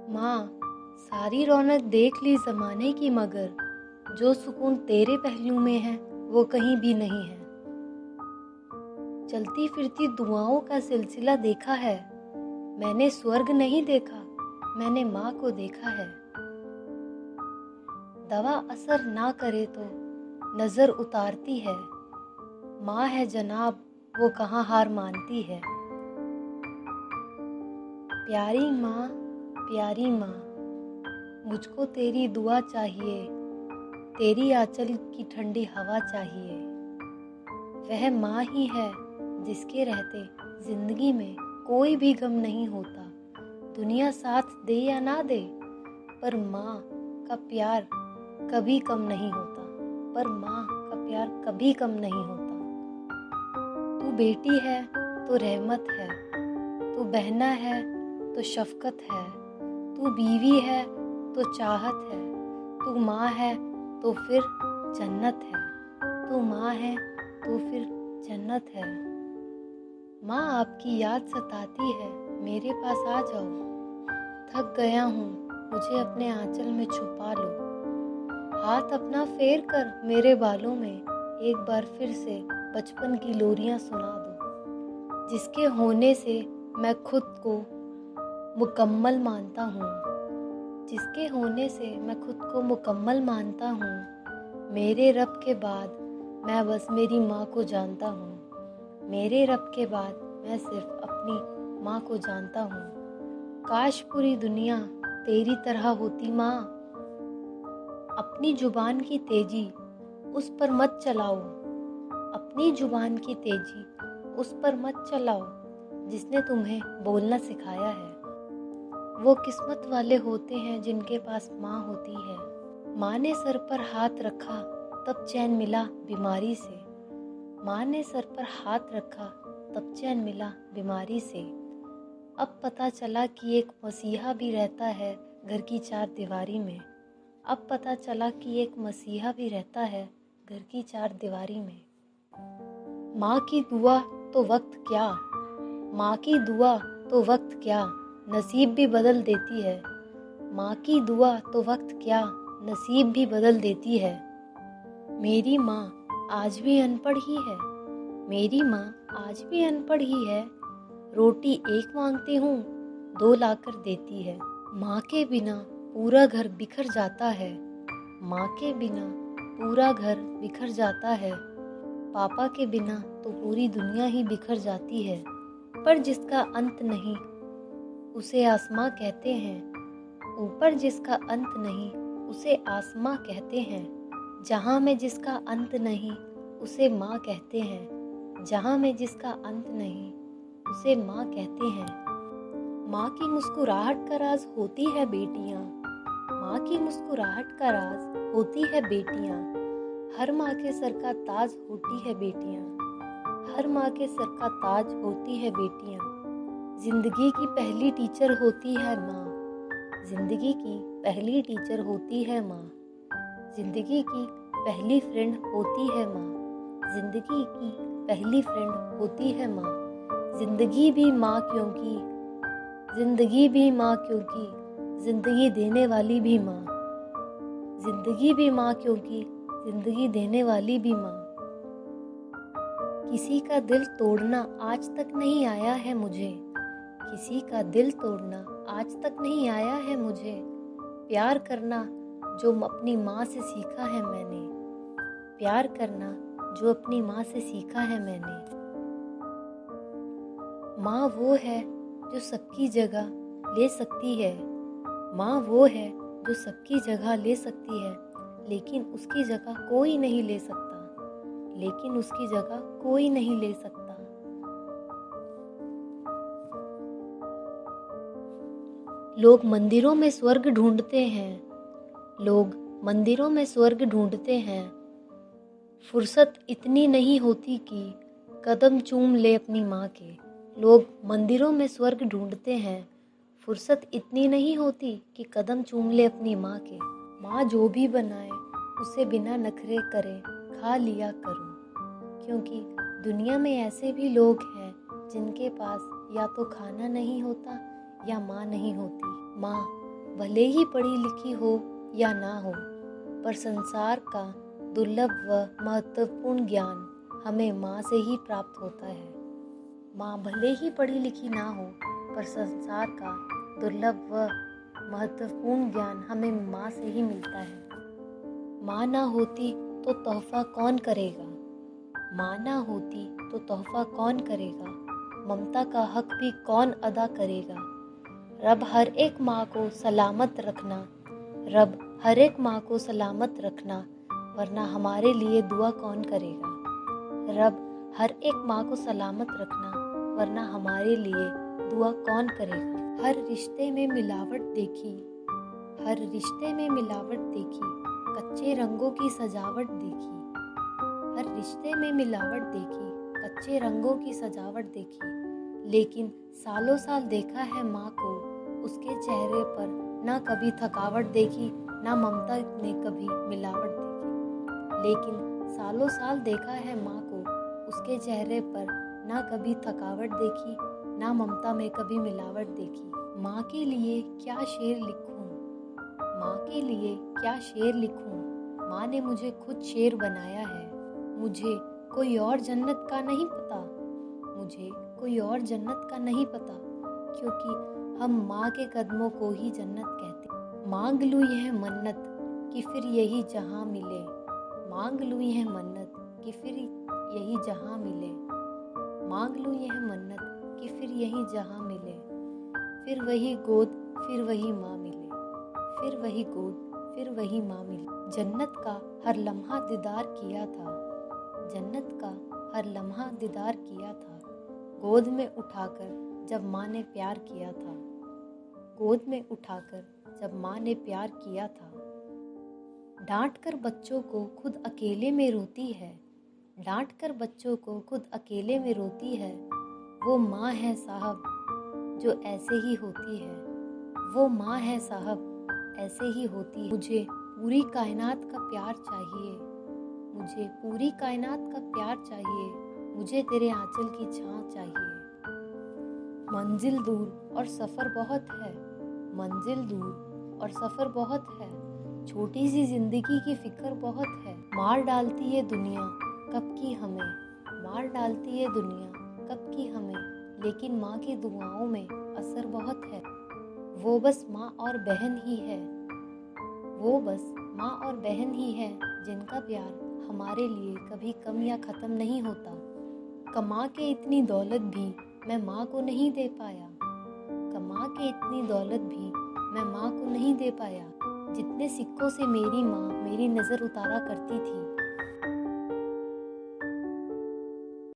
माँ, सारी रौनक देख ली ज़माने की मगर जो सुकून तेरे पहलू में है वो कहीं भी नहीं है। चलती फिरती दुआओं का सिलसिला देखा है, मैंने स्वर्ग नहीं देखा, मैंने माँ को देखा है। दवा असर ना करे तो नज़र उतारती है, माँ है जनाब वो कहाँ हार मानती है। प्यारी माँ, मुझको तेरी दुआ चाहिए, तेरी आंचल की ठंडी हवा चाहिए। वह माँ ही है जिसके रहते जिंदगी में कोई भी गम नहीं होता। दुनिया साथ दे या ना दे, पर माँ का प्यार कभी कम नहीं होता, पर माँ का प्यार कभी कम नहीं होता। तू बेटी है तो रहमत है, तू बहना है तो शफकत है, तू बीवी है तो चाहत है, तू माँ है तो फिर जन्नत है, तू माँ है तो फिर जन्नत है। माँ आपकी याद सताती है, मेरे पास आ जाओ। थक गया हूँ, मुझे अपने आंचल में छुपा लो। हाथ अपना फेर कर मेरे बालों में, एक बार फिर से बचपन की लोरियां सुना दो। जिसके होने से मैं खुद को मुकम्मल मानता हूँ, जिसके होने से मैं खुद को मुकम्मल मानता हूँ। मेरे रब के बाद मैं बस मेरी माँ को जानता हूँ, मेरे रब के बाद मैं सिर्फ अपनी माँ को जानता हूँ। काश पूरी दुनिया तेरी तरह होती माँ। अपनी जुबान की तेजी उस पर मत चलाओ, अपनी जुबान की तेजी उस पर मत चलाओ जिसने तुम्हें बोलना सिखाया है। वो किस्मत वाले होते हैं जिनके पास माँ होती है। माँ ने सर पर हाथ रखा तब चैन मिला बीमारी से, माँ ने सर पर हाथ रखा तब चैन मिला बीमारी से। अब पता चला कि एक मसीहा भी रहता है घर की चार दीवारी में, अब पता चला कि एक मसीहा भी रहता है घर की चार दीवारी में। माँ की दुआ तो वक्त क्या, माँ की दुआ तो वक्त क्या, नसीब भी बदल देती है। माँ की दुआ तो वक्त क्या, नसीब भी बदल देती है। मेरी माँ आज भी अनपढ़ ही है, मेरी माँ आज भी अनपढ़ ही है। रोटी एक मांगती हूँ, दो लाकर देती है। माँ के बिना पूरा घर बिखर जाता है, माँ के बिना पूरा घर बिखर जाता है। पापा के बिना तो पूरी दुनिया ही बिखर जाती है। पर जिसका अंत नहीं उसे आसमां कहते हैं, ऊपर जिसका अंत नहीं उसे आसमां कहते हैं। जहाँ में जिसका अंत नहीं उसे माँ कहते हैं, जहाँ में जिसका अंत नहीं उसे माँ कहते हैं। माँ की मुस्कुराहट का राज होती है बेटियाँ, माँ की मुस्कुराहट का राज होती है बेटियाँ। हर माँ के सर का ताज होती है बेटियाँ, हर माँ के सर का ताज होती है बेटियाँ। जिंदगी की पहली टीचर होती है माँ, जिंदगी की पहली टीचर होती है माँ। जिंदगी की पहली फ्रेंड होती है माँ, जिंदगी की पहली फ्रेंड होती है माँ। जिंदगी भी माँ क्योंकि, जिंदगी भी माँ क्योंकि जिंदगी देने वाली भी माँ, जिंदगी भी माँ क्योंकि जिंदगी देने वाली भी माँ। किसी का दिल तोड़ना आज तक नहीं आया है मुझे, किसी का दिल तोड़ना आज तक नहीं आया है मुझे। प्यार करना जो अपनी माँ से सीखा है मैंने, प्यार करना जो अपनी माँ से सीखा है मैंने। माँ वो है जो सबकी जगह ले सकती है, माँ वो है जो सबकी जगह ले सकती है, लेकिन उसकी जगह कोई नहीं ले सकता, लेकिन उसकी जगह कोई नहीं ले सकता। लोग मंदिरों में स्वर्ग ढूंढते हैं, लोग मंदिरों में स्वर्ग ढूंढते हैं। फुर्सत इतनी नहीं होती कि कदम चूम ले अपनी माँ के। लोग मंदिरों में स्वर्ग ढूंढते हैं, फुर्सत इतनी नहीं होती कि कदम चूम ले अपनी माँ के। माँ जो भी बनाए उसे बिना नखरे करे खा लिया करो, क्योंकि दुनिया में ऐसे भी लोग हैं जिनके पास या तो खाना नहीं होता या माँ नहीं होती। माँ भले ही पढ़ी लिखी हो या ना हो, पर संसार का दुर्लभ व महत्वपूर्ण ज्ञान हमें माँ से ही प्राप्त होता है। माँ भले ही पढ़ी लिखी ना हो, पर संसार का दुर्लभ व महत्वपूर्ण ज्ञान हमें माँ से ही मिलता है। माँ ना होती तो तोहफा कौन करेगा, माँ ना होती तो तोहफा कौन करेगा, ममता का हक भी कौन अदा करेगा। रब हर एक माँ को सलामत रखना, रब हर एक माँ को सलामत रखना, वरना हमारे लिए दुआ कौन करेगा। रब हर एक माँ को सलामत रखना, वरना हमारे लिए दुआ कौन करेगा। हर रिश्ते में मिलावट देखी, हर रिश्ते में मिलावट देखी, कच्चे रंगों की सजावट देखी। हर रिश्ते में मिलावट देखी, कच्चे रंगों की सजावट देखी, लेकिन सालों साल देखा है माँ को, उसके चेहरे पर ना कभी थकावट देखी, ना ममता ने कभी मिलावट देखी। लेकिन सालों साल देखा है माँ को, उसके चेहरे पर ना कभी थकावट देखी, ना ममता में कभी मिलावट देखी। माँ के लिए क्या शेर लिखूं, माँ के लिए क्या शेर लिखूं, माँ ने मुझे खुद शेर बनाया है। मुझे कोई और जन्नत का नहीं पता, मुझे कोई और जन्नत का नहीं पता, क्योंकि हम माँ के कदमों को ही जन्नत कहते। मांग लूँ यह मन्नत कि फिर यही जहाँ मिले, मांग लूँ यह मन्नत कि फिर यही जहाँ मिले, मांग लूँ यह मन्नत कि फिर यही जहाँ मिले। फिर वही गोद, फिर वही माँ मिले, फिर वही गोद, फिर वही माँ मिले। जन्नत का हर लम्हा दीदार किया था, जन्नत का हर लम्हा दीदार किया था, गोद में उठाकर जब माँ ने प्यार किया था, गोद में उठाकर जब माँ ने प्यार किया था। डांट कर बच्चों को खुद अकेले में रोती है, डांट कर बच्चों को खुद अकेले में रोती है। वो माँ है साहब जो ऐसे ही होती है, वो माँ है साहब ऐसे ही होती है। मुझे पूरी कायनात का प्यार चाहिए, मुझे पूरी कायनात का प्यार चाहिए, मुझे तेरे आंचल की छाँव चाहिए। मंजिल दूर और सफ़र बहुत है, मंजिल दूर और सफ़र बहुत है, छोटी सी जिंदगी की फिक्र बहुत है। मार डालती है दुनिया कब की हमें, मार डालती है दुनिया कब की हमें, लेकिन माँ की दुआओं में असर बहुत है। वो बस माँ और बहन ही है, वो बस माँ और बहन ही है, जिनका प्यार हमारे लिए कभी कम या ख़त्म नहीं होता। कमा के इतनी दौलत भी मैं माँ को नहीं दे पाया, कमा के इतनी दौलत भी मैं माँ को नहीं दे पाया। जितने सिक्कों से मेरी माँ मेरी नज़र उतारा करती थी,